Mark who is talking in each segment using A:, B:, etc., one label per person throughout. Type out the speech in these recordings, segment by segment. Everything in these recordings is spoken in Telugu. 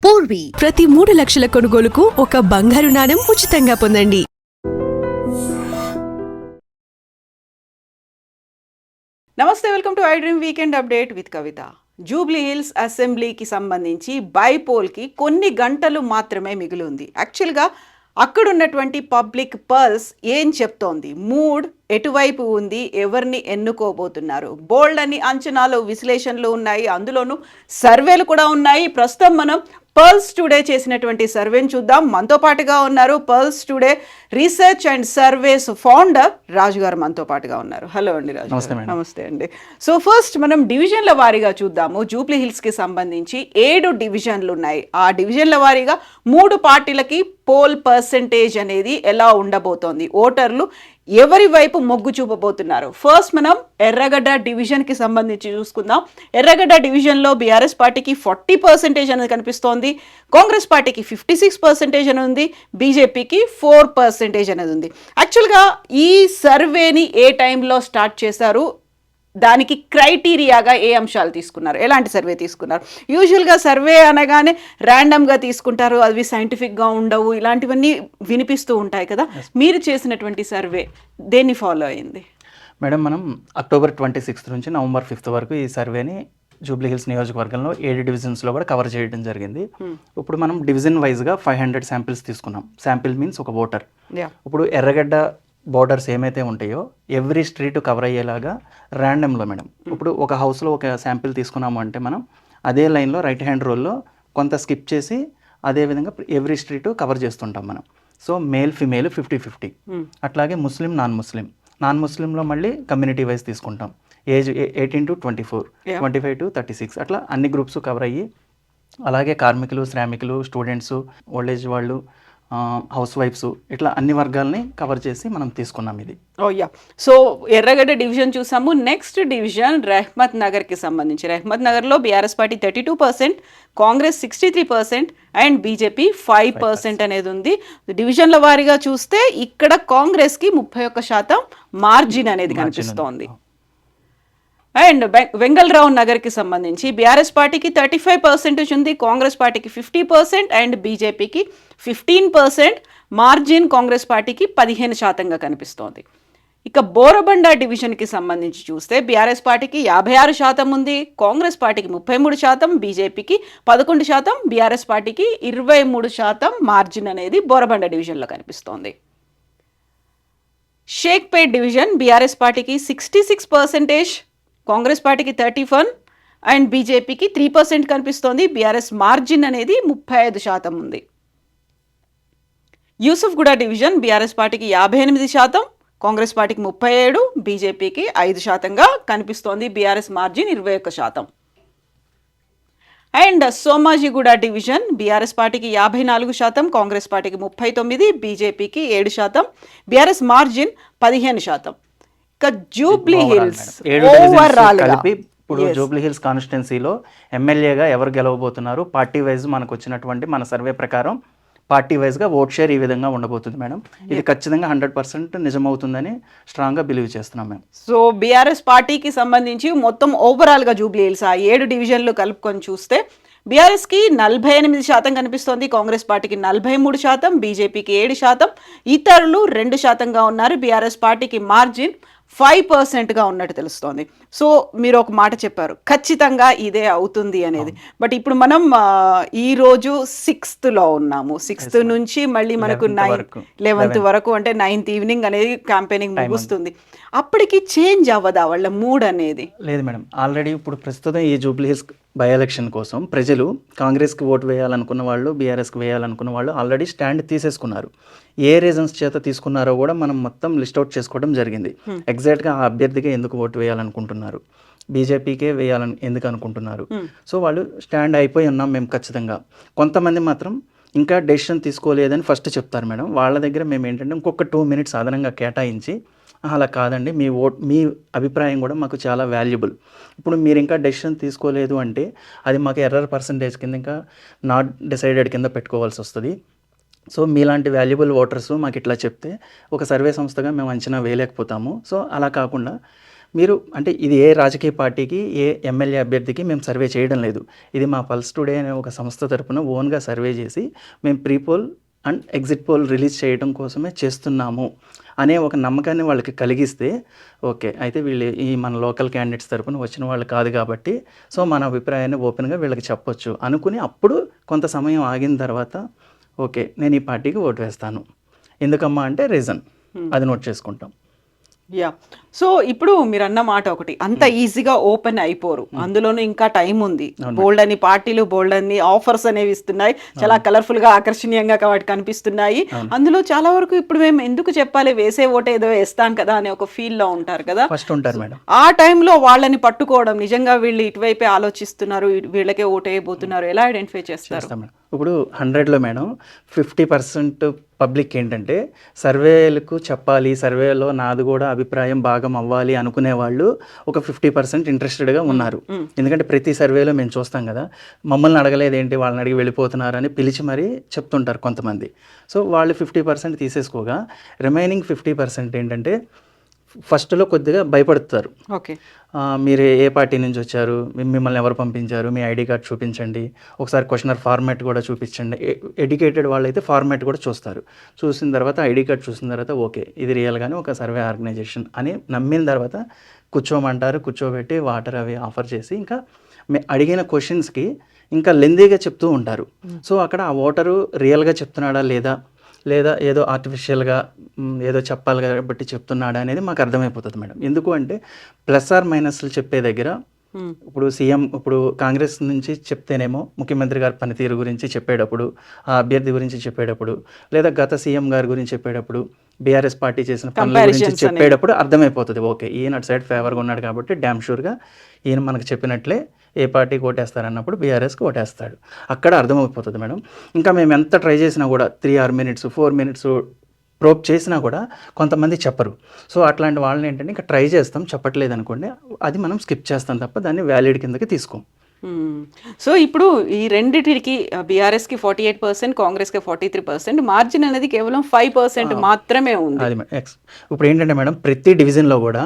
A: పూర్వీ ప్రతి 3 లక్షల కొనుగోలుకు ఒక బంగారు నాణెం ఉచితంగా పొందండి.
B: నమస్తే, welcome to I dream weekend update with Kavitha. Jubilee hills అసెంబ్లీకి సంబంధించి బైపోల్కి కొన్ని గంటలు మాత్రమే మిగిలి ఉంది. యాక్చువల్గా అక్కడున్నటువంటి పబ్లిక్ పల్స్ ఏం చెప్తోంది, మూడ్ ఎటువైపు ఉంది, ఎవరిని ఎన్నుకోబోతున్నారు, బోల్డ్ అని అంచనాలు విశ్లేషణలు ఉన్నాయి, అందులోనూ సర్వేలు కూడా ఉన్నాయి. ప్రస్తుతం మనం పల్స్ టుడే చేసినటువంటి సర్వేని చూద్దాం. మనతో పాటుగా ఉన్నారు pulse today research and surveys founder Raju గారు మనతో పాటుగా ఉన్నారు. హలో అండి రాజు. నమస్తే అండి. సో ఫస్ట్ మనం డివిజన్ల వారీగా చూద్దాము. జూబ్లీ హిల్స్కి సంబంధించి 7 డివిజన్లు ఉన్నాయి. ఆ డివిజన్ల వారీగా 3 పార్టీలకి పోల్ పర్సెంటేజ్ అనేది ఎలా ఉండబోతోంది, ఓటర్లు ఎవరి వైపు మొగ్గు చూపబోతున్నారు. ఫస్ట్ మనం ఎర్రగడ్డ డివిజన్కి సంబంధించి చూసుకుందాం. ఎర్రగడ్డ డివిజన్లో బీఆర్ఎస్ పార్టీకి 40% అనేది కనిపిస్తోంది, కాంగ్రెస్ పార్టీకి 56% అని ఉంది, బీజేపీకి 4% అనేది ఉంది. యాక్చువల్గా ఈ సర్వేని ఏ టైంలో స్టార్ట్ చేశారు, దానికి క్రైటీరియాగా ఏ అంశాలు తీసుకున్నారు, ఎలాంటి సర్వే తీసుకున్నారు? యూజువల్గా సర్వే అనగానే ర్యాండమ్గా తీసుకుంటారు, అవి సైంటిఫిక్గా ఉండవు, ఇలాంటివన్నీ వినిపిస్తూ ఉంటాయి కదా. మీరు చేసినటువంటి సర్వే దేన్ని ఫాలో అయింది?
C: మేడం, మనం అక్టోబర్ 26 నుంచి నవంబర్ 5 వరకు ఈ సర్వేని జూబ్లీ హిల్స్ నియోజకవర్గంలో 7 డివిజన్స్లో కూడా కవర్ చేయడం జరిగింది. ఇప్పుడు మనం డివిజన్ వైజ్గా 500 శాంపిల్స్ తీసుకున్నాం. శాంపిల్ మీన్స్ ఒక ఓటర్. ఇప్పుడు ఎర్రగడ్డ బోర్డర్స్ ఏమైతే ఉంటాయో ఎవ్రీ స్ట్రీట్ కవర్ అయ్యేలాగా ర్యాండమ్లో మేడం. ఇప్పుడు ఒక హౌస్లో ఒక శాంపిల్ తీసుకున్నాము అంటే మనం అదే లైన్లో రైట్ హ్యాండ్ రోల్లో కొంత స్కిప్ చేసి అదేవిధంగా ఎవ్రీ స్ట్రీట్ కవర్ చేస్తుంటాం మనం. So male female 50-50. అట్లాగే ముస్లిం నాన్ ముస్లింలో మళ్ళీ కమ్యూనిటీ వైజ్ తీసుకుంటాం. ఏజ్ 18 to 24, 25 to 36 అట్లా అన్ని గ్రూప్స్ కవర్ అయ్యి, అలాగే కార్మికులు, శ్రామికులు, స్టూడెంట్స్, ఓల్డ్ ఏజ్ వాళ్ళు, హౌస్ వైఫ్స్, ఇట్లా అన్ని వర్గాల్ని కవర్ చేసి మనం తీసుకున్నాం ఇది.
B: సో ఎర్రగడ్డ డివిజన్ చూసాము. నెక్స్ట్ డివిజన్ రెహ్మత్ నగర్కి సంబంధించి. రెహ్మత్ నగర్లో BRS party 32%, Congress 63% and BJP 5% అనేది ఉంది. డివిజన్ల వారీగా చూస్తే ఇక్కడ కాంగ్రెస్కి 31% మార్జిన్ అనేది కనిపిస్తోంది. అండ్ వెంగళరావు నగర్కి సంబంధించి బీఆర్ఎస్ పార్టీకి 35% ఉంది, కాంగ్రెస్ పార్టీకి 50% అండ్ బీజేపీకి 15%. మార్జిన్ కాంగ్రెస్ పార్టీకి 15%గా కనిపిస్తోంది. ఇక బోరబండ డివిజన్కి సంబంధించి చూస్తే బీఆర్ఎస్ పార్టీకి 56% ఉంది, కాంగ్రెస్ పార్టీకి 33%, బీజేపీకి 11%, బీఆర్ఎస్ పార్టీకి 23% మార్జిన్ అనేది బోరబండ డివిజన్లో కనిపిస్తోంది. షేక్పేట్ డివిజన్ బీఆర్ఎస్ పార్టీకి 66%, కాంగ్రెస్ పార్టీకి 31% అండ్ బీజేపీకి 3% కనిపిస్తోంది. బీఆర్ఎస్ మార్జిన్ అనేది 35% ఉంది. యూసుఫ్గూడ డివిజన్ బీఆర్ఎస్ పార్టీకి 58%, కాంగ్రెస్ పార్టీకి 37%, బీజేపీకి 5%గా కనిపిస్తోంది. BRS margin 21%. And Somajiguda division BRS పార్టీకి 54%, కాంగ్రెస్ పార్టీకి 39%, బీజేపీకి 7%, బీఆర్ఎస్ మార్జిన్ 15%. జూబ్లీ హిల్స్
C: కలిపి ఇప్పుడు జూబ్లీ హిల్స్ కాన్స్టిట్యున్సీలో ఎమ్మెల్యేగా ఎవరు గెలవబోతున్నారు, పార్టీ వైజ్ మనకు వచ్చినటువంటి మన సర్వే ప్రకారం పార్టీ వైజ్గా ఓట్ షేర్ ఈ విధంగా ఉండబోతుంది మేడం. ఇది ఖచ్చితంగా 100% నిజమవుతుందని స్ట్రాంగ్గా బిలీవ్ చేస్తున్నాం మేము.
B: సో బీఆర్ఎస్ పార్టీకి సంబంధించి మొత్తం ఓవరాల్గా జూబ్లీ హిల్స్ ఆ 7 డివిజన్లు కలుపుకొని చూస్తే బీఆర్ఎస్కి 48% కనిపిస్తోంది, కాంగ్రెస్ పార్టీకి 43%, బీజేపీకి 7%, ఇతరులు 2%గా ఉన్నారు. బీఆర్ఎస్ పార్టీకి మార్జిన్ 5%గా ఉన్నట్టు తెలుస్తోంది. సో మీరు ఒక మాట చెప్పారు, ఖచ్చితంగా ఇదే అవుతుంది అనేది. బట్ ఇప్పుడు మనం ఈరోజు 6th ఉన్నాము. 6th నుంచి మళ్ళీ మనకు 11th వరకు, అంటే 9th ఈవినింగ్ అనేది క్యాంపెయినింగ్ ముగుస్తుంది. అప్పటికి చేంజ్ అవ్వదా వాళ్ళ మూడ్ అనేది?
C: లేదు మేడం, ఆల్రెడీ ఇప్పుడు ప్రస్తుతం ఈ జూబ్లీ హిల్స్ బై ఎలక్షన్ కోసం ప్రజలు కాంగ్రెస్కి ఓటు వేయాలనుకున్న వాళ్ళు, బీఆర్ఎస్కి వేయాలనుకున్న వాళ్ళు ఆల్రెడీ స్టాండ్ తీసేసుకున్నారు. ఏ రీజన్స్ చేత తీసుకున్నారో కూడా మనం మొత్తం లిస్ట్ అవుట్ చేసుకోవడం జరిగింది. ఎగ్జాక్ట్గా ఆ అభ్యర్థిగా ఎందుకు ఓటు వేయాలనుకుంటున్నారు, బీజేపీకే వేయాలని ఎందుకు అనుకుంటున్నారు. సో వాళ్ళు స్టాండ్ అయిపోయి ఉన్నాం మేము ఖచ్చితంగా. కొంతమంది మాత్రం ఇంకా డెసిషన్ తీసుకోలేదని ఫస్ట్ చెప్తారు మేడం. వాళ్ళ దగ్గర మేము ఏంటంటే ఇంకొక 2 minutes అదనంగా కేటాయించి, అలా కాదండి, మీ అభిప్రాయం కూడా మాకు చాలా వాల్యుబుల్. ఇప్పుడు మీరు ఇంకా డెసిషన్ తీసుకోలేదు అంటే అది మాకు ఎర్రర్ పర్సంటేజ్ కింద, ఇంకా నాట్ డిసైడెడ్ కింద పెట్టుకోవాల్సి వస్తుంది. సో మీలాంటి వాల్యుబుల్ ఓటర్స్ మాకు ఇట్లా చెప్తే ఒక సర్వే సంస్థగా మేము అంచనా వేయలేకపోతాము. సో అలా కాకుండా మీరు అంటే ఇది ఏ రాజకీయ పార్టీకి ఏ ఎమ్మెల్యే అభ్యర్థికి మేము సర్వే చేయడం లేదు. ఇది మా పల్స్ టుడే అనే ఒక సంస్థ తరపున ఓన్గా సర్వే చేసి మేము pre poll and exit poll release చేయడం కోసమే చేస్తున్నాము అనే ఒక నమ్మకాన్ని వాళ్ళకి కలిగిస్తే ఓకే అయితే వీళ్ళు ఈ మన లోకల్ క్యాండిడేట్స్ తరపున వచ్చిన వాళ్ళు కాదు కాబట్టి సో మన అభిప్రాయాన్ని ఓపెన్గా వీళ్ళకి చెప్పొచ్చు అనుకుని అప్పుడు కొంత సమయం ఆగిన తర్వాత ఓకే నేను ఈ పార్టీకి ఓటు వేస్తాను. ఎందుకమ్మా అంటే రీజన్ అది నోట్ చేసుకుంటాం.
B: యా, సో ఇప్పుడు మీరు అన్న మాట ఒకటి, అంత ఈజీగా ఓపెన్ అయిపోరు, అందులోనూ ఇంకా టైం ఉంది. బోల్డ్ అని పార్టీలు బోల్డ్ అని ఆఫర్స్ అనేవి ఇస్తున్నాయి, చాలా కలర్ఫుల్ గా ఆకర్షణీయంగా వాటి కనిపిస్తున్నాయి. అందులో చాలా వరకు ఇప్పుడు మేము ఎందుకు చెప్పాలి, వేసే ఓటు ఏదో వేస్తాం కదా అనే ఒక ఫీల్ లో ఉంటారు కదా,
C: ఫస్ట్ ఉంటారు మేడం.
B: ఆ టైంలో వాళ్ళని పట్టుకోవడం, నిజంగా వీళ్ళు ఇటువైపే ఆలోచిస్తున్నారు, వీళ్ళకే ఓటు వేయబోతున్నారు, ఎలా ఐడెంటిఫై చేస్తారు?
C: ఇప్పుడు 100లో మేడం 50% పబ్లిక్ ఏంటంటే సర్వేలకు చెప్పాలి, సర్వేలో నాది కూడా అభిప్రాయం భాగం అవ్వాలి అనుకునే వాళ్ళు ఒక 50% ఇంట్రెస్టెడ్గా ఉన్నారు. ఎందుకంటే ప్రతి సర్వేలో మేము చూస్తాం కదా, మమ్మల్ని అడగలేదు ఏంటి వాళ్ళని అడిగి వెళ్ళిపోతున్నారు అని పిలిచి మరీ చెప్తుంటారు కొంతమంది. సో వాళ్ళు 50% తీసేసుకోగా రిమైనింగ్ 50% ఏంటంటే ఫస్ట్లో కొద్దిగా భయపడుతారు.
B: ఓకే,
C: మీరు ఏ పార్టీ నుంచి వచ్చారు, మిమ్మల్ని ఎవరు పంపించారు, మీ ఐడి కార్డ్ చూపించండి, ఒకసారి క్వశ్చనర్ ఫార్మాట్ కూడా చూపించండి. ఎడ్యుకేటెడ్ వాళ్ళైతే ఫార్మాట్ కూడా చూస్తారు. చూసిన తర్వాత ఐడి కార్డ్ చూసిన తర్వాత ఓకే ఇది రియల్గానే ఒక సర్వే ఆర్గనైజేషన్ అని నమ్మిన తర్వాత కూర్చోమంటారు. కూర్చోబెట్టి వాటర్ అవి ఆఫర్ చేసి ఇంకా అడిగిన క్వశ్చన్స్కి ఇంకా లెందీగా చెప్తూ ఉంటారు. సో అక్కడ ఆ ఓటరు రియల్గా చెప్తున్నాడా లేదా ఏదో ఆర్టిఫిషియల్గా ఏదో చెప్పాలి కాబట్టి చెప్తున్నాడా అనేది మాకు అర్థమైపోతుంది మేడం. ఎందుకు అంటే ప్లస్ ఆర్ మైనస్లు చెప్పే దగ్గర ఇప్పుడు సీఎం ఇప్పుడు కాంగ్రెస్ నుంచి చెప్తేనేమో ముఖ్యమంత్రి గారి పనితీరు గురించి చెప్పేటప్పుడు, ఆ అభ్యర్థి గురించి చెప్పేటప్పుడు, లేదా గత సీఎం గారి గురించి చెప్పేటప్పుడు, బీఆర్ఎస్ పార్టీ చేసిన పనుల గురించి చెప్పేటప్పుడు అర్థమైపోతుంది ఓకే ఈయన అటు సైడ్ ఫేవర్గా ఉన్నాడు కాబట్టి డ్యామ్ షూర్గా ఈయన మనకు చెప్పినట్లే ఏ పార్టీకి ఓటేస్తారన్నప్పుడు బీఆర్ఎస్కి ఓటేస్తాడు. అక్కడ అర్థమైపోతుంది మేడం. ఇంకా మేము ఎంత ట్రై చేసినా కూడా 3 minutes 4 minutes ప్రోబ్ చేసినా కూడా కొంతమంది చెప్పరు. సో అట్లాంటి వాళ్ళని ఏంటంటే ఇంకా ట్రై చేస్తాం, చెప్పట్లేదు అనుకోండి అది మనం స్కిప్ చేస్తాం తప్ప దాన్ని వ్యాలిడ్ కిందకి తీసుకోం.
B: సో ఇప్పుడు ఈ రెండిటికి బీఆర్ఎస్కి 48%, కాంగ్రెస్కి 43%, మార్జిన్ అనేది కేవలం 5% మాత్రమే ఉంది.
C: అది ఇప్పుడు ఏంటంటే మేడం ప్రతి డివిజన్లో కూడా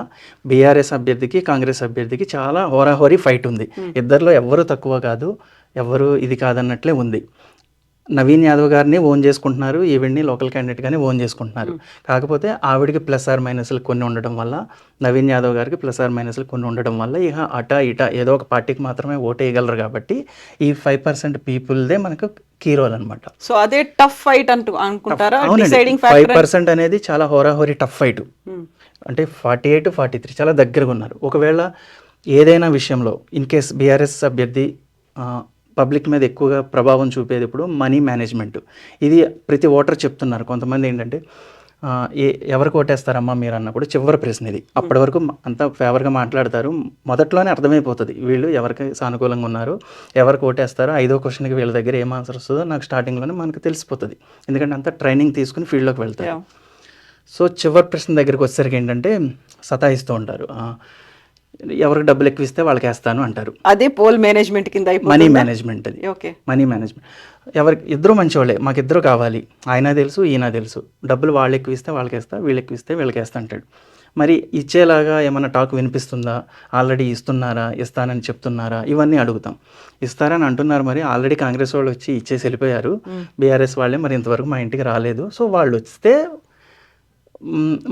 C: బీఆర్ఎస్ అభ్యర్థికి కాంగ్రెస్ అభ్యర్థికి చాలా హోరాహోరీ ఫైట్ ఉంది. ఇద్దరిలో ఎవరు తక్కువ కాదు, ఎవరు ఇది కాదన్నట్లే ఉంది. నవీన్ యాదవ్ గారిని ఓన్ చేసుకుంటున్నారు, ఈవిడ్ని లోకల్ క్యాండిడేట్గానే ఓన్ చేసుకుంటున్నారు. కాకపోతే ఆవిడికి ప్లస్ ఆర్ మైనస్లు కొన్ని ఉండడం వల్ల, నవీన్ యాదవ్ గారికి ప్లస్ ఆర్ మైనస్లు కొన్ని ఉండడం వల్ల ఇక అటా ఇటా ఏదో ఒక పార్టీకి మాత్రమే ఓటు వేయగలరు. కాబట్టి ఈ 5% పీపుల్దే మనకు కీ రోల్ అనమాట.
B: సో అదే టఫ్ ఫైట్ అనుకుంటారా?
C: 5% అనేది చాలా హోరాహోరీ టఫ్ ఫైట్. అంటే 48-43 చాలా దగ్గరగా ఉన్నారు. ఒకవేళ ఏదైనా విషయంలో ఇన్ కేస్ బీఆర్ఎస్ అభ్యర్థి పబ్లిక్ మీద ఎక్కువగా ప్రభావం చూపేది ఇప్పుడు మనీ మేనేజ్మెంట్. ఇది ప్రతి ఓటర్ చెప్తున్నారు. కొంతమంది ఏంటంటే ఎవరికి ఓటేస్తారమ్మా మీరు అన్నప్పుడు చివరి ప్రశ్న ఇది. అప్పటి వరకు అంతా ఫేవర్గా మాట్లాడతారు, మొదట్లోనే అర్థమైపోతుంది వీళ్ళు ఎవరికి సానుకూలంగా ఉన్నారు, ఎవరికి ఓటేస్తారో 5వ క్వశ్చన్కి వీళ్ళ దగ్గర ఏం ఆన్సర్ వస్తుందో నాకు స్టార్టింగ్లోనే మనకు తెలిసిపోతుంది. ఎందుకంటే అంతా ట్రైనింగ్ తీసుకుని ఫీల్డ్లోకి వెళ్తారు. సో చివరి ప్రశ్న దగ్గరికి వచ్చేసరికి ఏంటంటే సతాయిస్తూ ఉంటారు. ఎవరికి డబ్బులు ఎక్కువ ఇస్తే వాళ్ళకి వేస్తాను అంటారు.
B: అదే పోల్ మేనేజ్మెంట్ కింద
C: మనీ మేనేజ్మెంట్. అది
B: ఓకే
C: మనీ మేనేజ్మెంట్. ఎవరికి ఇద్దరు మంచివాళ్ళే, మాకు ఇద్దరు కావాలి, ఆయన తెలుసు ఈయన తెలుసు, డబ్బులు వాళ్ళు ఎక్కువ ఇస్తే వాళ్ళకి వేస్తా, వీళ్ళు ఎక్కువ ఇస్తే వీళ్ళకి వేస్తా అంటాడు. మరి ఇచ్చేలాగా ఏమైనా టాక్ వినిపిస్తుందా, ఆల్రెడీ ఇస్తున్నారా, ఇస్తానని చెప్తున్నారా, ఇవన్నీ అడుగుతాం. ఇస్తారని అంటున్నారు, మరి ఆల్రెడీ కాంగ్రెస్ వాళ్ళు వచ్చి ఇచ్చేసి వెళ్ళిపోయారు, బీఆర్ఎస్ వాళ్ళే మరి ఇంతవరకు మా ఇంటికి రాలేదు. సో వాళ్ళు వస్తే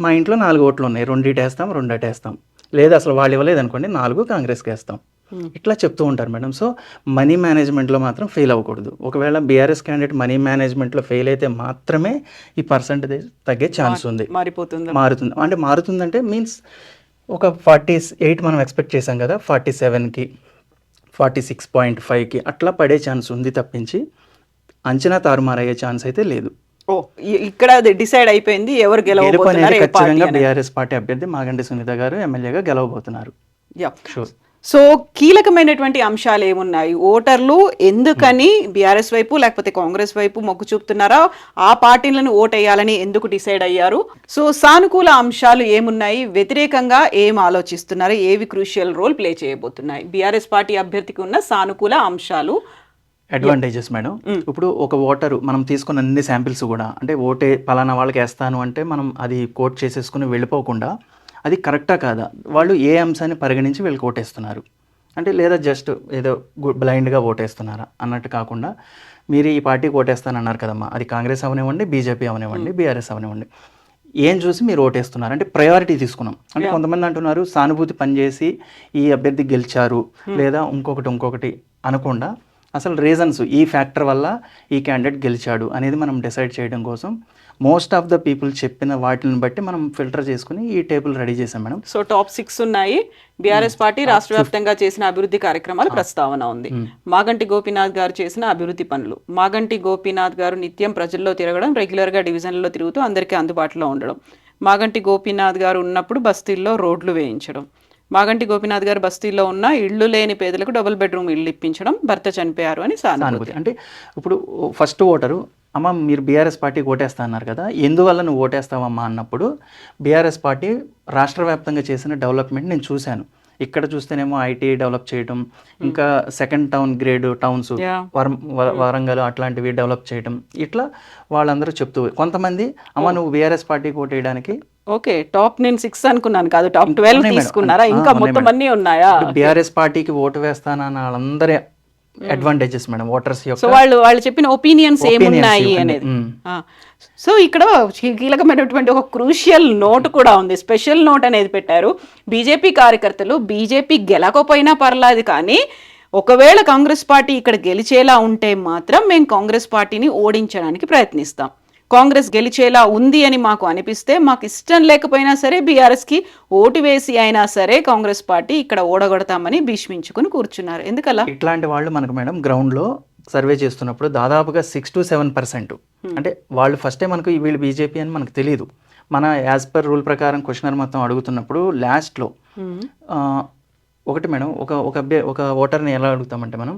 C: మా ఇంట్లో 4 ఓట్లు ఉన్నాయి, 2 వేస్తాం 2 వేస్తాం, లేదా అసలు వాళ్ళు ఇవ్వలేదు అనుకోండి 4 కాంగ్రెస్కి వేస్తాం. ఇట్లా చెప్తూ ఉంటారు మేడం. సో మనీ మేనేజ్మెంట్లో మాత్రం ఫెయిల్ అవ్వకూడదు. ఒకవేళ బీఆర్ఎస్ క్యాండిడేట్ మనీ మేనేజ్మెంట్లో ఫెయిల్ అయితే మాత్రమే ఈ పర్సంటేజ్ తగ్గే ఛాన్స్ ఉంది. మారుతుంది అంటే మారుతుందంటే మీన్స్ ఒక 48 మనం ఎక్స్పెక్ట్ చేసాం కదా, 47కి 46.5కి అట్లా పడే ఛాన్స్ ఉంది తప్పించి అంచనా తారుమారయ్యే ఛాన్స్ అయితే లేదు.
B: ఇక్కడ డిసైడ్ అయిపోయింది ఎవరు గెలవబోతున్నారు.
C: ఖచ్చితంగా బీఆర్ఎస్ పార్టీ అభ్యర్థి మాగంటి సునీత గారు ఎమ్మెల్యేగా గెలవబోతున్నారు.
B: సో కీలకమైనటువంటి అంశాలు ఏమున్నాయి, ఓటర్లు ఎందుకని బీఆర్ఎస్ వైపు లేకపోతే కాంగ్రెస్ వైపు మొగ్గు చూపుతున్నారా, ఆ పార్టీలను ఓటేయాలని ఎందుకు డిసైడ్ అయ్యారు, సో సానుకూల అంశాలు ఏమున్నాయి, వ్యతిరేకంగా ఏం ఆలోచిస్తున్నారు, ఏవి క్రూషియల్ రోల్ ప్లే చేయబోతున్నాయి, బీఆర్ఎస్ పార్టీ అభ్యర్థికి ఉన్న సానుకూల అంశాలు
C: అడ్వాంటేజెస్ మేడం. ఇప్పుడు ఒక ఓటరు మనం తీసుకున్న అన్ని శాంపిల్స్ కూడా అంటే ఓటే పలానా వాళ్ళకి వేస్తాను అంటే మనం అది కోట్ చేసేసుకుని వెళ్ళిపోకుండా అది కరెక్టా కాదా, వాళ్ళు ఏ అంశాన్ని పరిగణించి వీళ్ళకి ఓటేస్తున్నారు అంటే, లేదా జస్ట్ ఏదో బ్లైండ్గా ఓటేస్తున్నారా అన్నట్టు కాకుండా, మీరు ఈ పార్టీకి ఓటేస్తానన్నారు కదమ్మా, అది కాంగ్రెస్ అవనివ్వండి, బీజేపీ అవనివ్వండి, బీఆర్ఎస్ అవనివ్వండి, ఏం చూసి మీరు ఓటేస్తున్నారు అంటే ప్రయారిటీ తీసుకున్నాం. అంటే కొంతమంది అంటున్నారు సానుభూతి పనిచేసి ఈ అభ్యర్థి గెలిచారు లేదా ఇంకొకటి అనకుండా అసలు రీజన్స్ ఈ ఫ్యాక్టర్ వల్ల ఈ క్యాండిడేట్ గెలిచాడు అనేది మనం డిసైడ్ చేయడం కోసం మోస్ట్ ఆఫ్ ద పీపుల్ చెప్పిన వాటిని బట్టి మనం ఫిల్టర్ చేసుకుని ఈ టేబుల్ రెడీ చేసాం మేడం.
B: సో టాప్ 6 ఉన్నాయి. బీఆర్ఎస్ పార్టీ రాష్ట్ర వ్యాప్తంగా చేసిన అభివృద్ధి కార్యక్రమాల ప్రస్తావన ఉంది. మాగంటి గోపీనాథ్ గారు చేసిన అభివృద్ధి పనులు. మాగంటి గోపీనాథ్ గారు నిత్యం ప్రజల్లో తిరగడం, రెగ్యులర్గా డివిజన్లలో తిరుగుతూ అందరికీ అందుబాటులో ఉండడం. మాగంటి గోపీనాథ్ గారు ఉన్నప్పుడు బస్తీల్లో రోడ్లు వేయించడం. మాగంటి గోపీనాథ్ గారు బస్తీల్లో ఉన్న ఇళ్ళు లేని పేదలకు డబుల్ బెడ్రూమ్ ఇళ్ళు ఇప్పించడం, భర్త చనిపోయారు అని సానుభూతి.
C: అంటే ఇప్పుడు ఫస్ట్ ఓటరు, అమ్మ మీరు బీఆర్ఎస్ పార్టీకి ఓటేస్తా అన్నారు కదా, ఎందువల్ల నువ్వు ఓటేస్తావమ్మా అన్నప్పుడు బీఆర్ఎస్ పార్టీ రాష్ట్ర వ్యాప్తంగా చేసిన డెవలప్మెంట్ నేను చూశాను. ఇక్కడ చూస్తేనేమో ఐటీ డెవలప్ చేయడం, ఇంకా second town grade towns Warangal అట్లాంటివి డెవలప్ చేయడం, ఇట్లా వాళ్ళందరూ చెప్తూ, కొంతమంది అమ్మ నువ్వు బీఆర్ఎస్ పార్టీకి ఓటేయడానికి,
B: ఓకే టాప్ నేను 6 అనుకున్నాను కాదు, టాప్ 12 తీసుకున్నారా, ఇంకా మొత్తం అన్నీ ఉన్నాయా?
C: బీఆర్ఎస్ పార్టీకి ఓటు వేస్తానన్న వాళ్ళందరే అడ్వాంటేజెస్ మేడం ఓటర్స్ యొక్క.
B: సో వాళ్ళు చెప్పిన ఒపీనియన్స్ ఏమున్నాయి అనేది. సో ఇక్కడ కీలకమైనటువంటి ఒక క్రూషియల్ నోట్ కూడా ఉంది, స్పెషల్ నోట్ అనేది పెట్టారు. బీజేపీ కార్యకర్తలు బీజేపీ గెలకపోయినా పర్లేదు కానీ ఒకవేళ కాంగ్రెస్ పార్టీ ఇక్కడ గెలిచేలా ఉంటే మాత్రం మేము కాంగ్రెస్ పార్టీని ఓడించడానికి ప్రయత్నిస్తాం. కాంగ్రెస్ గెలిచేలా ఉంది అని మాకు అనిపిస్తే, మాకు ఇష్టం లేకపోయినా సరే బీఆర్ఎస్కి ఓటు వేసి అయినా సరే కాంగ్రెస్ పార్టీ ఇక్కడ ఓడగొడతామని భీష్మించుకుని కూర్చున్నారు. ఎందుకలా?
C: ఇట్లాంటి వాళ్ళు మనకు మేడం గ్రౌండ్లో సర్వే చేస్తున్నప్పుడు దాదాపుగా 6 to 7%, అంటే వాళ్ళు ఫస్టే మనకు వీళ్ళు బీజేపీ అని మనకు తెలియదు. మన యాజ్ పర్ రూల్ ప్రకారం క్వశ్చనర్ మొత్తం అడుగుతున్నప్పుడు లాస్ట్లో ఒకటి మేడం, ఒక ఓటర్ని ఎలా అడుగుతామంటే మనం,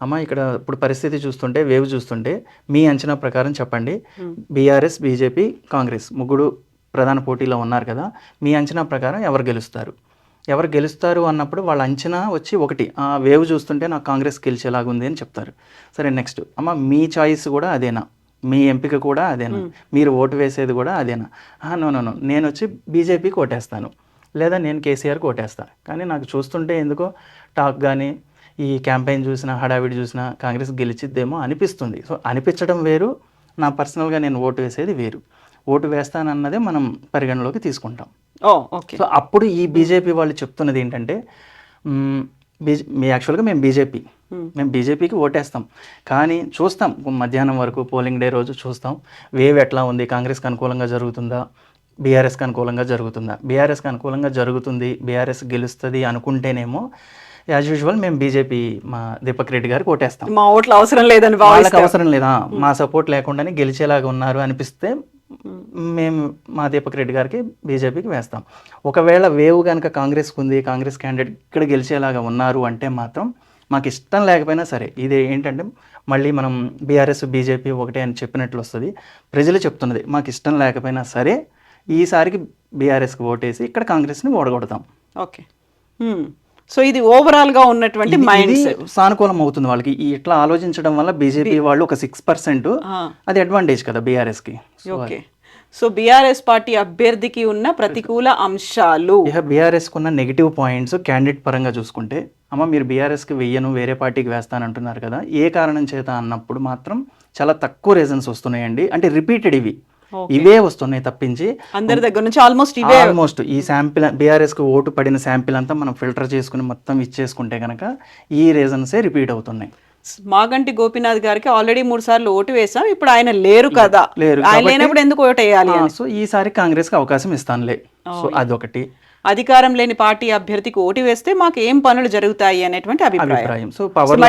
C: అమ్మ ఇక్కడ ఇప్పుడు పరిస్థితి చూస్తుంటే, వేవ్ చూస్తుంటే మీ అంచనా ప్రకారం చెప్పండి, బీఆర్ఎస్ బీజేపీ కాంగ్రెస్ ముగ్గురు ప్రధాన పోటీలో ఉన్నారు కదా, మీ అంచనా ప్రకారం ఎవరు గెలుస్తారు అన్నప్పుడు వాళ్ళ అంచనా వచ్చి ఒకటి, ఆ వేవ్ చూస్తుంటే నాకు కాంగ్రెస్ గెలిచేలాగుంది అని చెప్తారు. సరే నెక్స్ట్, అమ్మ మీ చాయిస్ కూడా అదేనా, మీ ఎంపిక కూడా అదేనా, మీరు ఓటు వేసేది కూడా అదేనా? నో నేను వచ్చి బీజేపీకి ఓటేస్తాను, లేదా నేను కేసీఆర్కి ఓటేస్తాను, కానీ నాకు చూస్తుంటే ఎందుకో టాక్ కానీ ఈ క్యాంపెయిన్ చూసినా హడావిడి చూసినా కాంగ్రెస్ గెలిచిద్దేమో అనిపిస్తుంది. సో అనిపించడం వేరు, నా పర్సనల్గా నేను ఓటు వేసేది వేరు. ఓటు వేస్తానన్నదే మనం పరిగణలోకి తీసుకుంటాం. సో అప్పుడు ఈ బీజేపీ వాళ్ళు చెప్తున్నది ఏంటంటే, యాక్చువల్గా మేము బీజేపీకి ఓటేస్తాం, కానీ చూస్తాం మధ్యాహ్నం వరకు పోలింగ్ డే రోజు చూస్తాం వేవ్ ఎట్లా ఉంది, కాంగ్రెస్కి అనుకూలంగా జరుగుతుందా, బీఆర్ఎస్కి అనుకూలంగా జరుగుతుందా. బీఆర్ఎస్కి అనుకూలంగా జరుగుతుంది, బీఆర్ఎస్ గెలుస్తుంది అనుకుంటేనేమో యాజ్ యూజువల్ మేము బీజేపీ మా దీపక్ రెడ్డి గారికి ఓటేస్తాం.
B: మా ఓట్లు అవసరం లేదని,
C: వాళ్ళకి అవసరం లేదా, మా సపోర్ట్ లేకుండానే గెలిచేలాగా ఉన్నారు అనిపిస్తే మేము మా దీపక్ రెడ్డి గారికి బీజేపీకి వేస్తాం. ఒకవేళ వేవ్ కనుక కాంగ్రెస్కి ఉంది, కాంగ్రెస్ క్యాండిడేట్ ఇక్కడ గెలిచేలాగా ఉన్నారు అంటే మాత్రం మాకు ఇష్టం లేకపోయినా సరే, ఇది ఏంటంటే మళ్ళీ మనం బీఆర్ఎస్ బీజేపీ ఒకటే అని చెప్పినట్లు వస్తుంది. ప్రజలు చెప్తున్నది మాకు ఇష్టం లేకపోయినా సరే ఈసారికి బీఆర్ఎస్కి ఓటేసి ఇక్కడ కాంగ్రెస్ని ఓడగొడతాం.
B: ఓకే, సో ఇది ఓవరాల్ గా ఉన్నటువంటి మైండ్ సెట్
C: సానుకూలం అవుతుంది వాళ్ళకి. ఇట్లా ఆలోచించడం వల్ల బీజేపీ వాళ్ళు ఒక 6%, అది అడ్వాంటేజ్ కదా బీఆర్ఎస్ కి.
B: ఓకే, సో బీఆర్ఎస్ పార్టీ అభ్యర్థికి ఉన్న ప్రతికూల అంశాలు,
C: బీఆర్ఎస్ కున్న నెగిటివ్ పాయింట్స్ క్యాండిడేట్ పరంగా చూసుకుంటే, అమ్మ మీరు బీఆర్ఎస్కి వెయ్యను వేరే పార్టీకి వేస్తానంటున్నారు కదా, ఏ కారణం చేత అన్నప్పుడు మాత్రం చాలా తక్కువ రీజన్స్ వస్తున్నాయండి. అంటే రిపీటెడ్ ఇవే వస్తున్నాయి తప్పించి
B: అందరి దగ్గర నుంచి ఆల్మోస్ట్
C: ఈ శాంపిల్ బీఆర్ఎస్కి ఓటు పడిన శాంపిల్ అంతా మనం ఫిల్టర్ చేసుకుని మొత్తం ఇచ్చేసుకుంటే కనుక ఈ రీజన్సే రిపీట్ అవుతున్నాయి.
B: మాగంటి గోపీనాథ్ గారికి ఆల్రెడీ 3 సార్లు ఓటు వేసాం, ఇప్పుడు ఆయన లేరు కదా, ఆయన లేనప్పుడు ఎందుకు ఓటు వేయాలి?
C: సో ఈసారి కాంగ్రెస్కి అవకాశం ఇస్తానులే. సో అదొకటి.
B: అధికారం లేని పార్టీ అభ్యర్థికి ఓటు వేస్తే మాకు ఏం పనులు జరుగుతాయి అనేటువంటి అభిప్రాయం.
C: సో పవర్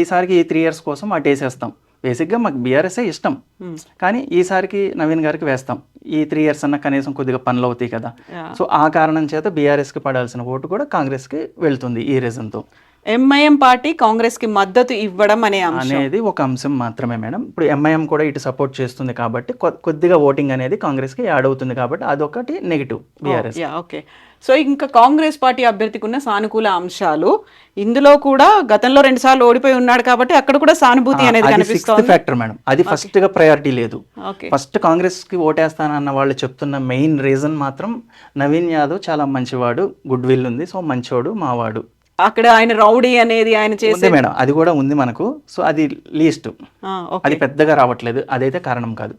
C: ఈసారికి ఈ 3 years కోసం అటు వేసేస్తాం. బేసిక్గా మాకు బీఆర్ఎస్ఏ ఇష్టం, కానీ ఈసారికి నవీన్ గారికి వేస్తాం. ఈ 3 years అన్న కనీసం కొద్దిగా పనులు అవుతాయి కదా. సో ఆ కారణం చేత బీఆర్ఎస్కి పడాల్సిన ఓటు కూడా కాంగ్రెస్కి వెళ్తుంది ఈ రీజన్తో.
B: ఎంఐఎం పార్టీ కాంగ్రెస్ కి మద్దతు ఇవ్వడం అనే అంశం
C: అనేది ఒక అంశం మాత్రమే మేడం. ఇప్పుడు ఎంఐఎం కూడా ఇటు సపోర్ట్ చేస్తుంది కాబట్టి కొద్దిగా ఓటింగ్ అనేది కాంగ్రెస్కి యాడ్ అవుతుంది కాబట్టి అదొకటి నెగిటివ్ బీఆర్ఎస్.
B: ఓకే. సో ఇంకా కాంగ్రెస్ పార్టీ అభ్యర్థికి ఉన్న సానుకూల అంశాలు ఇందులో కూడా గతంలో 2 సార్లు ఓడిపోయి ఉన్నాడు కాబట్టి అక్కడ కూడా సానుభూతి అనేది కనిపిస్తుంది.
C: ఫ్యాక్టర్ మేడం, అది ఫస్ట్ గా ప్రయారిటీ లేదు.
B: ఓకే.
C: ఫస్ట్ కాంగ్రెస్ కి ఓటేస్తానన్న వాళ్ళు చెప్తున్న మెయిన్ రీజన్ మాత్రం నవీన్ యాదవ్ చాలా మంచివాడు, గుడ్ విల్ ఉంది, సో మంచోడు మావాడు.
B: అక్కడ ఆయన రౌడీ అనేది ఆయన చేసే
C: మేడం అది కూడా ఉంది మనకు. సో అది లీస్ట్, అది పెద్దగా రావట్లేదు, అదైతే కారణం కాదు.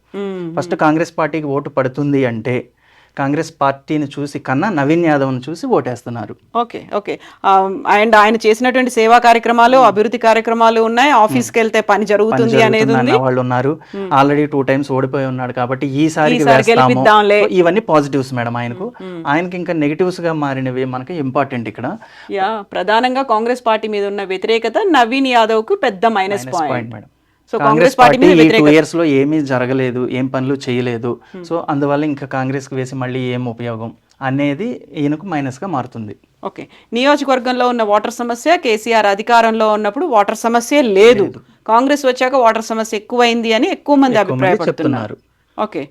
C: ఫస్ట్ కాంగ్రెస్ పార్టీకి ఓటు పడుతుంది అంటే కాంగ్రెస్ పార్టీని చూసి కన్నా నవీన్ యాదవ్ని చూసి ఓటేస్తున్నారు.
B: ఓకే. ఓకే. అండ్ ఆయన చేసినటువంటి సేవా కార్యక్రమాలు, అభివృద్ధి కార్యక్రమాలు ఉన్నాయి. ఆఫీస్కి వెళ్తే పని జరుగుతుంది అనేది
C: వాళ్ళు ఉన్నారు. ఆల్రెడీ 2 times ఓడిపోయి ఉన్నాడు కాబట్టి ఈసారికి వేస్తాము. ఇవన్నీ పాజిటివ్స్ మేడం. ఆయనకి ఇంకా నెగిటివ్స్ గా మారినవి మనకి ఇంపార్టెంట్ ఇక్కడ.
B: ప్రధానంగా కాంగ్రెస్ పార్టీ మీద ఉన్న వ్యతిరేకత నవీన్ యాదవ్ కు పెద్ద minus point
C: madam.
B: So Congress party
C: ఈ 2 years లో ఏమీ జరగలేదు, ఏం పనులు చేయలేదు. సో అందువల్ల ఇంకా కాంగ్రెస్ కి వేసి మళ్ళీ ఏం ఉపయోగం అనేది ఈయనకు మైనస్ గా మారుతుంది.
B: ఓకే. నియోజకవర్గంలో ఉన్న వాటర్ సమస్య, కేసీఆర్ అధికారంలో ఉన్నప్పుడు వాటర్ సమస్య లేదు, కాంగ్రెస్ వచ్చాక వాటర్ సమస్య ఎక్కువైంది అని ఎక్కువ మంది అభిప్రాయపడుతున్నారు. ఓకే.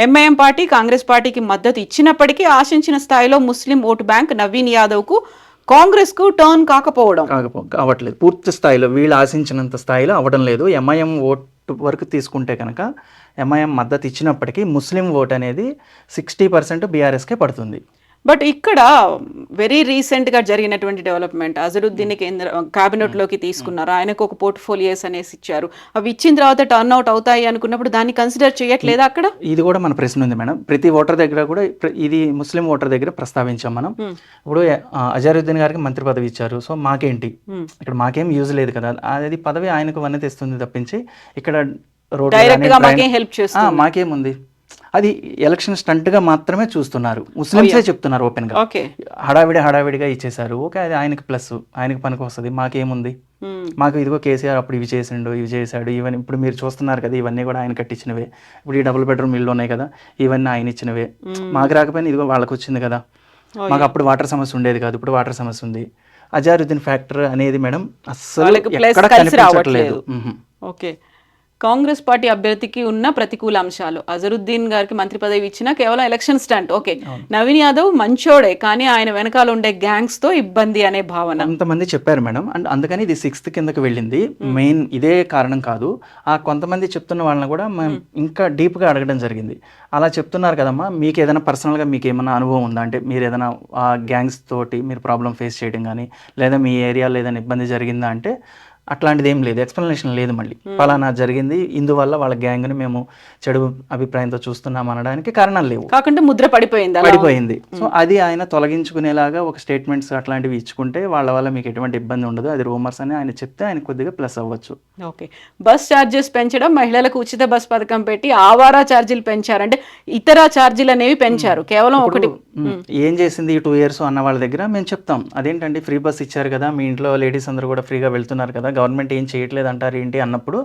B: ఎంఐఎం పార్టీ కాంగ్రెస్ పార్టీకి మద్దతు ఇచ్చినప్పటికీ ఆశించిన స్థాయిలో ముస్లిం ఓటు బ్యాంక్ నవీన్ యాదవ్ కు కాంగ్రెస్ కు టర్న్
C: కావట్లేదు. పూర్తి స్థాయిలో వీళ్ళు ఆశించినంత స్థాయిలో అవ్వడం లేదు. ఎంఐఎం ఓటు వరకు తీసుకుంటే కనుక ఎంఐఎం మద్దతు ఇచ్చినప్పటికీ ముస్లిం ఓట్ అనేది 60% బీఆర్ఎస్కే పడుతుంది.
B: బట్ ఇక్కడ వెరీ రీసెంట్ గా జరిగినటువంటి డెవలప్మెంట్, అజరుద్దీన్ కేబినెట్ లోకి తీసుకున్నారు, ఆయనకు ఒక పోర్ట్ఫోలియోస్ అనేసి ఇచ్చారు. అవి ఇచ్చిన తర్వాత టర్న్ అవుట్ అవుతాయి అనుకున్నప్పుడు దాన్ని కన్సిడర్ చేయట్లేదా అక్కడ?
C: ఇది కూడా మన ప్రశ్న ఉంది మేడం. ప్రతి ఓటర్ దగ్గర కూడా ఇది ముస్లిం ఓటర్ దగ్గర ప్రస్తావించాం మనం. ఇప్పుడు అజరుద్దీన్ గారికి మంత్రి పదవి ఇచ్చారు, సో మాకేంటి ఇక్కడ, మాకేం యూజ్ లేదు కదా. అది పదవి ఆయనకు వన్నతి ఇస్తుంది తప్పించి ఇక్కడ రోడ్ మాకేముంది. అది ఎలక్షన్ స్టంట్ గా మాత్రమే చూస్తున్నారు. ముస్లింసే చెప్తున్నారు ఓపెన్ గా, హడావిడిగా ఇచ్చేసారు. ఓకే, అది ఆయనకి ప్లస్, ఆయనకి పనికి వస్తుంది, మాకేముంది. మాకు ఇదిగో కేసీఆర్ అప్పుడు ఇవి చేసిండు, ఇవి చేశాడు, ఇవన్నీ ఇప్పుడు మీరు చూస్తున్నారు కదా, ఇవన్నీ కూడా ఆయన కట్టించినవే. ఇప్పుడు ఈ డబుల్ బెడ్రూమ్ ఇల్లు ఉన్నాయి కదా, ఇవన్నీ ఆయన ఇచ్చినవే. మాకు రాకపోయినా ఇదిగో వాళ్ళకి వచ్చింది కదా. మాకు అప్పుడు వాటర్ సమస్య ఉండేది కాదు, ఇప్పుడు వాటర్ సమస్య ఉంది. అజారుద్దీన్ ఫ్యాక్టర్ అనేది మేడం అస్సలు ఎక్కడ కనిపించట్లేదు.
B: ఓకే. కాంగ్రెస్ పార్టీ అభ్యర్థికి ఉన్న ప్రతికూల అంశాలు, అజరుద్దీన్ గారికి మంత్రి పదవి ఇచ్చినా కేవలం election stunt. Okay, Naveen Yadav మంచోడే కానీ ఆయన వెనకాల ఉండే గ్యాంగ్స్ తో ఇబ్బంది అనే భావన
C: కొంతమంది చెప్పారు మేడం. అండ్ అందుకని ఇది 6th కిందకి వెళ్ళింది. మెయిన్ ఇదే కారణం కాదు. ఆ కొంతమంది చెప్తున్న వాళ్ళని కూడా ఇంకా డీప్ గా అడగడం జరిగింది. అలా చెప్తున్నారు కదమ్మా, మీకు ఏదైనా పర్సనల్ గా మీకు ఏమైనా అనుభవం ఉందా, అంటే మీరు ఏదైనా ఆ గ్యాంగ్స్ తోటి మీరు ప్రాబ్లం ఫేస్ చేయడం కానీ, లేదా మీ ఏరియాలో ఏదైనా ఇబ్బంది జరిగిందా అంటే అట్లాంటిది ఏం లేదు, ఎక్స్ప్లెనేషన్ లేదు. మళ్ళీ పలానా జరిగింది, ఇందువల్ల వాళ్ళ గ్యాంగ్ని మేము చెడు అభిప్రాయంతో చూస్తున్నాం అనడానికి కారణాలు లేవు.
B: కాకుండా ముద్ర పడిపోయింది.
C: సో అది ఆయన తొలగించుకునేలాగా ఒక స్టేట్మెంట్స్ అట్లాంటివి ఇచ్చుకుంటే వాళ్ళ వల్ల మీకు ఎటువంటి ఇబ్బంది ఉండదు, అది రూమర్స్ అని ఆయన చెప్తే ఆయన కొద్దిగా ప్లస్ అవ్వచ్చు.
B: ఓకే. బస్ ఛార్జెస్ పెంచడం, మహిళలకు ఉచిత బస్ పథకం పెట్టి ఆవారా ఛార్జీలు పెంచారు, అంటే ఇతర ఛార్జీలు అనేవి పెంచారు. కేవలం ఒకటి
C: ఏం చేసింది ఈ 2 years అన్న వాళ్ళ దగ్గర మేము చెప్తాం, అదేంటండి ఫ్రీ బస్ ఇచ్చారు కదా, మీ ఇంట్లో లేడీస్ అందరూ కూడా ఫ్రీగా వెళ్తున్నారు కదా, గవర్నమెంట్ ఏం చేయట్లేదు అంటారు ఏంటి అన్నప్పుడు,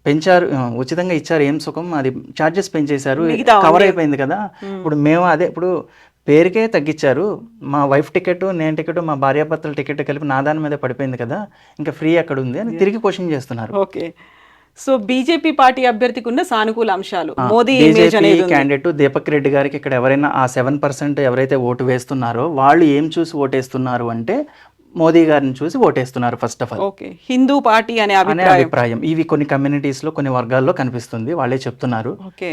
C: పెంచారు, ఉచితంగా ఇచ్చారు, ఏం సుఖం, అది ఛార్జెస్ పెంచేశారు, కవర్ అయిపోయింది కదా. ఇప్పుడు మేము అదే, ఇప్పుడు పేరుకే తగ్గించారు, మా వైఫ్ టికెట్, నేను టికెట్, మా భార్యాభర్తల టికెట్ కలిపి నా దాని మీద పడిపోయింది కదా, ఇంకా ఫ్రీ ఎక్కడ ఉంది అని తిరిగి క్వశ్చన్ చేస్తున్నారు.
B: ఓకే. సో బీజేపీ పార్టీ అభ్యర్థికి ఉన్న సానుకూల అంశాలు, మోదీ
C: క్యాండిడేట్ దీపక్ రెడ్డి గారికి ఇక్కడ ఎవరైనా ఆ 7% ఎవరైతే ఓటు వేస్తున్నారో వాళ్ళు ఏం చూసి ఓటేస్తున్నారు అంటే మోదీ గారిని చూసి ఓటేస్తున్నారు first of all.
B: Okay. Hindu party అనే
C: అభిప్రాయం ఇవి కొన్ని కమ్యూనిటీస్ లో, కొన్ని వర్గాల్లో కనిపిస్తుంది, వాళ్ళే చెప్తున్నారు.
B: ఓకే.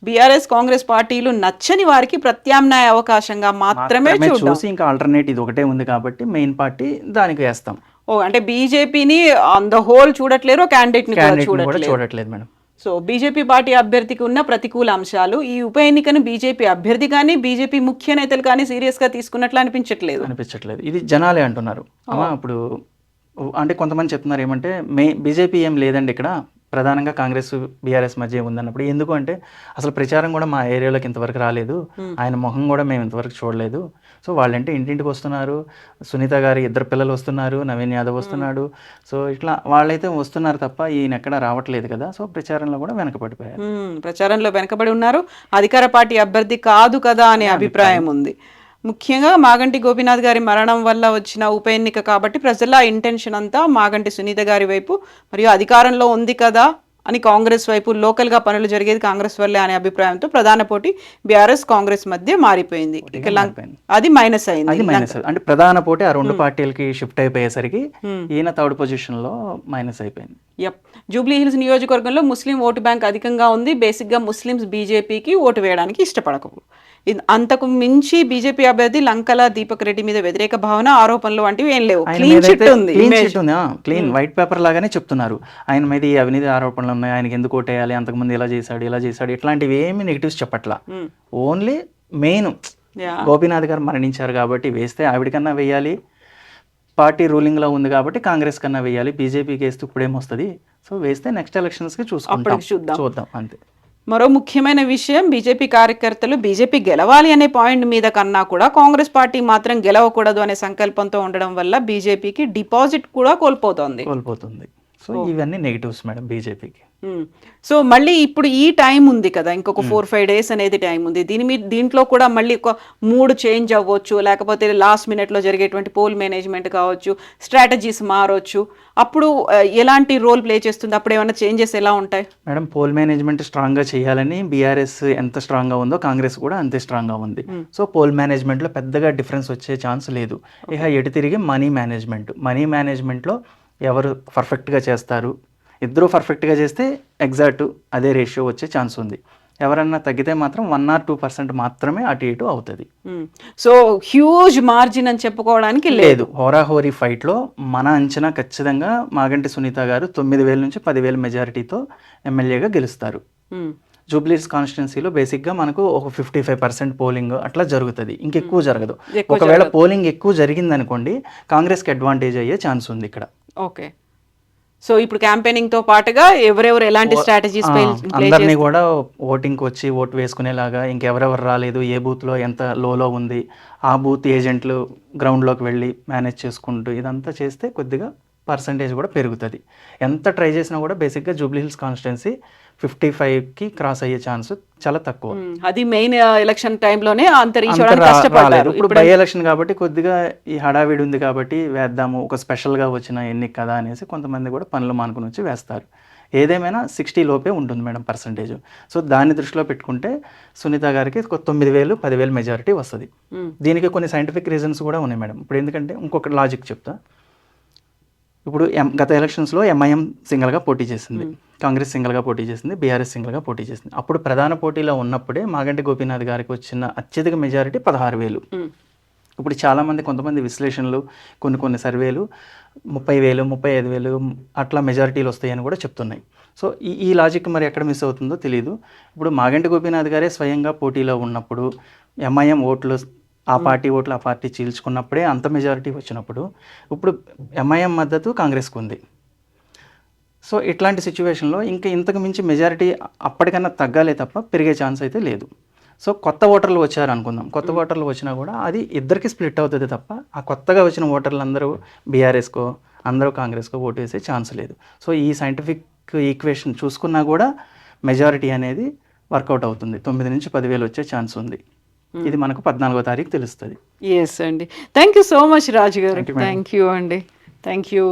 B: బీఆర్ఎస్ కాంగ్రెస్ పార్టీలు నచ్చని వారికి ప్రత్యామ్నాయ అవకాశంగా మాత్రమే
C: చూసి ఇంకా ఆల్టర్నేట్ ఇది ఒకటే ఉంది కాబట్టి మెయిన్ పార్టీ దానికి వేస్తాం.
B: అంటే బీజేపీని ఆన్ ద హోల్ చూడట్లేరు, క్యాండిడేట్ ని
C: చూడట్లేదు మేడం.
B: సో బీజేపీ పార్టీ అభ్యర్థికి ఉన్న ప్రతికూల అంశాలు, ఈ ఉప ఎన్నికను బీజేపీ అభ్యర్థి కానీ బీజేపీ ముఖ్య నేతలు కానీ సీరియస్ గా తీసుకున్నట్లు అనిపించట్లేదు.
C: ఇది జనాలే అంటున్నారు. ఇప్పుడు అంటే కొంతమంది చెప్తున్నారు ఏమంటే బీజేపీ ఏం లేదండి ఇక్కడ, ప్రధానంగా కాంగ్రెస్ బీఆర్ఎస్ మధ్య ఉందన్నప్పుడు. ఎందుకు అంటే అసలు ప్రచారం కూడా మా ఏరియాలోకి ఇంతవరకు రాలేదు, ఆయన మొహం కూడా మేము ఇంతవరకు చూడలేదు. సో వాళ్ళంటే ఇంటింటికి వస్తున్నారు, సునీత గారి 2 పిల్లలు వస్తున్నారు, నవీన్ యాదవ్ వస్తున్నాడు, సో ఇట్లా వాళ్ళైతే వస్తున్నారు తప్ప ఈయన ఎక్కడ రావట్లేదు కదా. సో ప్రచారంలో కూడా వెనకబడిపోయారు,
B: ప్రచారంలో వెనకబడి ఉన్నారు. అధికార పార్టీ అభ్యర్థి కాదు కదా అనే అభిప్రాయం ఉంది. ముఖ్యంగా మాగంటి గోపీనాథ్ గారి మరణం వల్ల వచ్చిన ఉప ఎన్నిక కాబట్టి ప్రజల ఇంటెన్షన్ అంతా మాగంటి సునీత గారి వైపు, మరియు అధికారంలో ఉంది కదా అని కాంగ్రెస్ వైపు, లోకల్గా పనులు జరిగేది కాంగ్రెస్ వల్లే అనే అభిప్రాయంతో ప్రధాన పోటీ బీఆర్ఎస్ కాంగ్రెస్ మధ్య మారిపోయింది. ఇక అది మైనస్ అయింది.
C: అది మైనస్ అంటే ప్రధాన పోటీ ఆ రెండు పార్టీలకి షిఫ్ట్ అయిపోయేసరికి ఈయన థర్డ్ పొజిషన్ లో మైనస్ అయిపోయింది.
B: జూబ్లీ హిల్స్ నియోజకవర్గంలో ముస్లిం ఓటు బ్యాంక్ అధికంగా ఉంది. బేసిక్గా ముస్లిమ్స్ బీజేపీకి ఓటు వేయడానికి ఇష్టపడకు. అంతకు మించి బీజేపీ అభ్యర్థి లంకల దీపక్ రెడ్డి మీద వ్యతిరేక భావన, ఆరోపణలు వంటివి ఏం లేవు.
C: క్లీన్ వైట్ పేపర్ లాగానే చెప్తున్నారు. ఆయన మీద ఈ అవినీతి ఆరోపణలు ఉన్నాయి, ఆయనకి ఎందుకు ఓటేయాలి, అంతకుముందు ఇలా చేశాడు ఇట్లాంటివి ఏమి నెగిటివ్స్ చెప్పట్లా. ఓన్లీ మెయిన్ గోపీనాథ్ గారు మరణించారు కాబట్టి వేస్తే ఆవిడకన్నా వేయాలి, పార్టీ రూలింగ్ లో ఉంది కాబట్టి కాంగ్రెస్ కన్నా వేయాలి, బీజేపీకి వేస్తే ఇప్పుడేమొస్తుంది, సో వేస్తే నెక్స్ట్ ఎలక్షన్స్ కి చూద్దాం అంతే.
B: మరో ముఖ్యమైన విషయం, బీజేపీ కార్యకర్తలు బీజేపీ గెలవాలి అనే పాయింట్ మీద కన్నా కూడా కాంగ్రెస్ పార్టీ మాత్రం గెలవకూడదు అనే సంకల్పంతో ఉండడం వల్ల బీజేపీకి డిపాజిట్ కూడా కోల్పోతుంది.
C: సో ఇవన్నీ నెగిటివ్స్ మేడం బీజేపీకి.
B: సో మళ్ళీ ఇప్పుడు ఈ టైం ఉంది కదా, ఇంకొక 4-5 days అనేది టైం ఉంది. దీంట్లో కూడా మళ్ళీ ఒక మూడ్ చేంజ్ అవ్వచ్చు, లేకపోతే లాస్ట్ మినిట్లో జరిగేటువంటి పోల్ మేనేజ్మెంట్ కావచ్చు, స్ట్రాటజీస్ మారవచ్చు. అప్పుడు ఎలాంటి రోల్ ప్లే చేస్తుంది, అప్పుడు ఏమైనా చేంజెస్ ఎలా ఉంటాయి
C: మేడం? పోల్ మేనేజ్మెంట్ స్ట్రాంగ్గా చేయాలని బీఆర్ఎస్ ఎంత స్ట్రాంగ్గా ఉందో కాంగ్రెస్ కూడా అంతే స్ట్రాంగ్గా ఉంది. సో పోల్ మేనేజ్మెంట్లో పెద్దగా డిఫరెన్స్ వచ్చే ఛాన్స్ లేదు. ఇక ఎటు తిరిగి మనీ మేనేజ్మెంట్లో ఎవరు పర్ఫెక్ట్గా చేస్తారు, ఇద్దరు పర్ఫెక్ట్గా చేస్తే ఎగ్జాక్ట్ అదే రేషియో వచ్చే ఛాన్స్ ఉంది. ఎవరన్నా తగ్గితే మాత్రం 1 or 2% మాత్రమే అటు ఇటు అవుతుంది.
B: సో హ్యూజ్ మార్జిన్ అని చెప్పుకోవడానికి లేదు.
C: హోరాహోరీ ఫైట్లో మన అంచనా ఖచ్చితంగా మాగంటి సునీత గారు 9,000 నుంచి 10,000 మెజారిటీతో ఎమ్మెల్యేగా గెలుస్తారు. జూబ్లీస్ కాన్స్టిట్యున్సీలో బేసిక్గా మనకు ఒక 55% పోలింగ్ అట్లా జరుగుతుంది, ఇంకెక్కువ జరగదు. ఒకవేళ పోలింగ్ ఎక్కువ జరిగింది అనుకోండి, కాంగ్రెస్కి అడ్వాంటేజ్ అయ్యే ఛాన్స్ ఉంది ఇక్కడ.
B: ఓకే, సో ఇప్పుడు క్యాంపెయినింగ్ తో పాటుగా ఎవరెవరు ఎలాంటి స్ట్రాటజీస్
C: అందరినీ కూడా ఓటింగ్కి వచ్చి ఓటు వేసుకునేలాగా, ఇంకెవరెవరు రాలేదు, ఏ బూత్లో ఎంత లోలో ఉంది, ఆ బూత్ ఏజెంట్లు గ్రౌండ్లోకి వెళ్ళి మేనేజ్ చేసుకుంటూ ఇదంతా చేస్తే కొద్దిగా పర్సంటేజ్ కూడా పెరుగుతుంది. ఎంత ట్రై చేసినా కూడా బేసిక్గా జూబ్లీ హిల్స్ కాన్స్టిట్యున్సీ 55కి క్రాస్ అయ్యే ఛాన్స్ చాలా తక్కువ.
B: అది మెయిన్ ఎలక్షన్ టైంలోనే
C: ఇప్పుడు బై ఎలక్షన్ కాబట్టి కొద్దిగా ఈ హడావిడి ఉంది కాబట్టి వేద్దాము, ఒక స్పెషల్గా వచ్చిన ఎన్నిక కదా అనేసి కొంతమంది కూడా పనులు మానుకుని వచ్చి వేస్తారు. ఏదేమైనా 60 లోపే ఉంటుంది మేడం పర్సంటేజ్. సో దాన్ని దృష్టిలో పెట్టుకుంటే సునీత గారికి 9,000, 10,000 మెజారిటీ వస్తుంది. దీనికి కొన్ని సైంటిఫిక్ రీజన్స్ కూడా ఉన్నాయి మేడం. ఇప్పుడు ఎందుకంటే ఇంకొక లాజిక్ చెప్తా. ఇప్పుడు గత ఎలక్షన్స్లో ఎంఐఎం సింగిల్గా పోటీ చేసింది, కాంగ్రెస్ సింగిల్గా పోటీ చేసింది, బీఆర్ఎస్ సింగిల్గా పోటీ చేసింది. అప్పుడు ప్రధాన పోటీలో ఉన్నప్పుడే మాగంటి గోపీనాథ్ గారికి వచ్చిన అత్యధిక మెజారిటీ 16,000. ఇప్పుడు చాలామంది కొంతమంది విశ్లేషణలు, కొన్ని సర్వేలు 30,000, 35,000 అట్లా మెజారిటీలు వస్తాయని కూడా చెప్తున్నాయి. సో ఈ లాజిక్ మరి ఎక్కడ మిస్ అవుతుందో తెలియదు. ఇప్పుడు మాగంటి గోపీనాథ్ గారే స్వయంగా పోటీలో ఉన్నప్పుడు ఎంఐఎం ఓట్లు ఆ పార్టీ ఓట్లు ఆ పార్టీ చీల్చుకున్నప్పుడే అంత మెజారిటీ వచ్చినప్పుడు ఇప్పుడు ఎంఐఎం మద్దతు కాంగ్రెస్కు ఉంది. సో ఇట్లాంటి సిచ్యువేషన్లో ఇంకా ఇంతకు మించి మెజారిటీ అప్పటికన్నా తగ్గాలే తప్ప పెరిగే ఛాన్స్ అయితే లేదు. సో కొత్త ఓటర్లు వచ్చారు అనుకుందాం, కొత్త ఓటర్లు వచ్చినా కూడా అది ఇద్దరికి స్ప్లిట్ అవుతుంది తప్ప ఆ కొత్తగా వచ్చిన ఓటర్లు అందరూ బీఆర్ఎస్కో అందరూ కాంగ్రెస్కో ఓటు వేసే ఛాన్స్ లేదు. సో ఈ సైంటిఫిక్ ఈక్వేషన్ చూసుకున్నా కూడా మెజారిటీ అనేది వర్కౌట్ అవుతుంది. 9 నుంచి 10,000 వచ్చే ఛాన్స్ ఉంది. ఇది మనకు 14వ తారీఖు తెలుస్తుంది.
B: ఎస్ అండి, థ్యాంక్ యూ సో మచ్ రాజు గారు. థ్యాంక్ యూ అండి, థ్యాంక్ యూ.